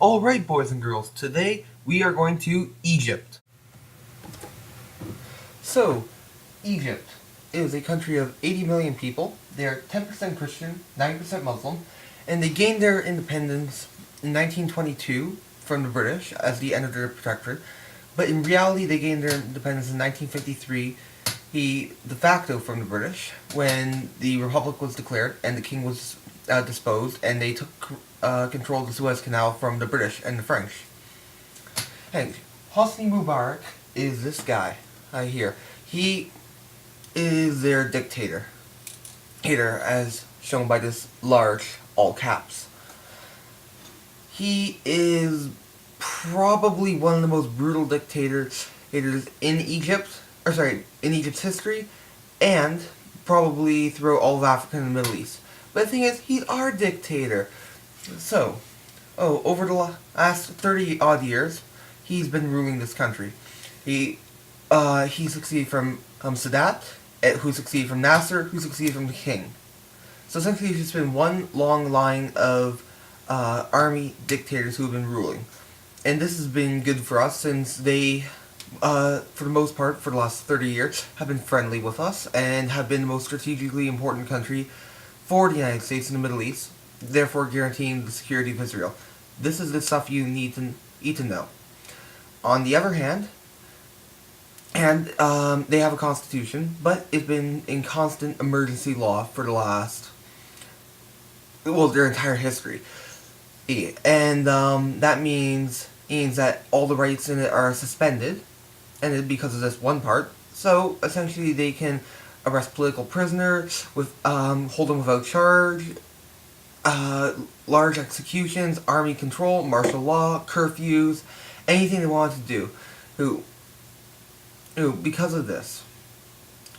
Alright, boys and girls, today we are going to Egypt. So, Egypt is a country of 80 million people. They are 10% Christian, 90% Muslim, and they gained their independence in 1922 from the British as the end of their protectorate. But in reality, they gained their independence in 1953, de facto from the British, when the Republic was declared and the king was disposed, and they took control of the Suez Canal from the British and the French. Hey, Hosni Mubarak is this guy here. He is their dictator, as shown by this large all caps. He is probably one of the most brutal dictators in Egypt's history, and probably throughout all of Africa and the Middle East. But the thing is, he's our dictator. So, over the last 30 odd years, he's been ruling this country. He succeeded from Sadat, who succeeded from Nasser, who succeeded from the king. So essentially, it's just been one long line of army dictators who have been ruling. And this has been good for us since they, for the most part, for the last 30 years, have been friendly with us and have been the most strategically important country for the United States in the Middle East, therefore guaranteeing the security of Israel. This is the stuff you need to know. On the other hand, they have a constitution, but it's been in constant emergency law for the last, their entire history. And that means that all the rights in it are suspended, and it's because of this one part. So essentially, they can arrest political prisoners, hold them without charge, large executions, army control, martial law, curfews, anything they want to do. Because of this.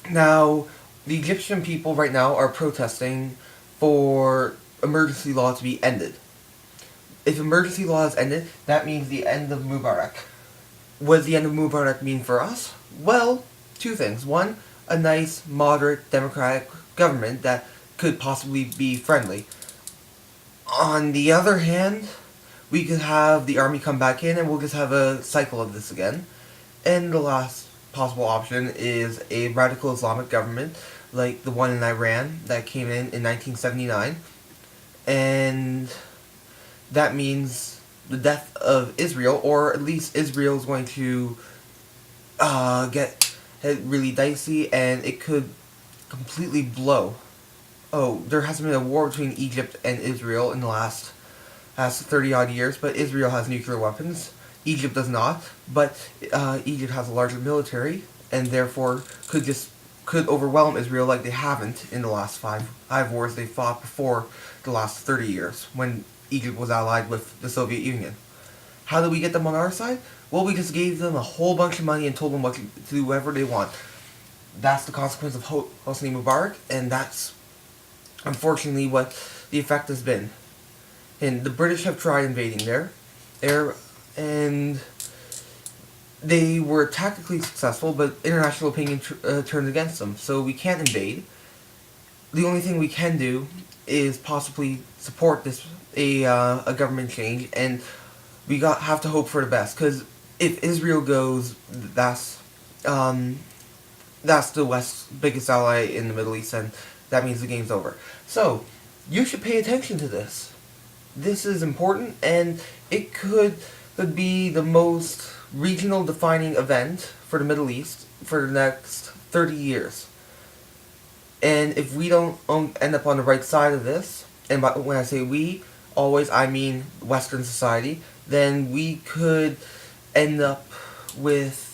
Now, the Egyptian people right now are protesting for emergency law to be ended. If emergency law is ended, that means the end of Mubarak. What does the end of Mubarak mean for us? Well, two things. One, a nice, moderate, democratic government that could possibly be friendly. On the other hand, we could have the army come back in and we'll just have a cycle of this again. And the last possible option is a radical Islamic government like the one in Iran that came in 1979. And that means the death of Israel, or at least Israel is going to get really dicey, and it could completely blow. There hasn't been a war between Egypt and Israel in the last 30 odd years, but Israel has nuclear weapons. Egypt does not, but Egypt has a larger military, and therefore could overwhelm Israel like they haven't in the last five wars they fought before the last 30 years, when Egypt was allied with the Soviet Union. How did we get them on our side? Well, we just gave them a whole bunch of money and told them what to do whatever they want. That's the consequence of Hosni Mubarak, and that's unfortunately what the effect has been. And the British have tried invading there, and they were tactically successful, but international opinion turned against them. So we can't invade. The only thing we can do is possibly support a government change, and we have to hope for the best. Because if Israel goes, that's the West's biggest ally in the Middle East, and that means the game's over. So you should pay attention to this. This is important, and it could be the most regional defining event for the Middle East for the next 30 years. And if we don't end up on the right side of this, and when I say we, always I mean Western society, then we could end up with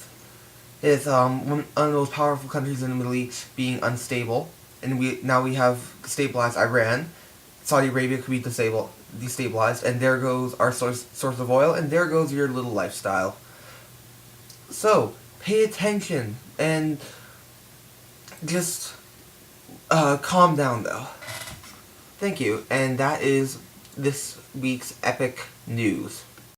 one of the most powerful countries in the Middle East being unstable, and now we have stabilized Iran. Saudi Arabia could be destabilized, and there goes our source of oil, and there goes your little lifestyle. So, pay attention, and just calm down, though. Thank you, and that is this week's epic news.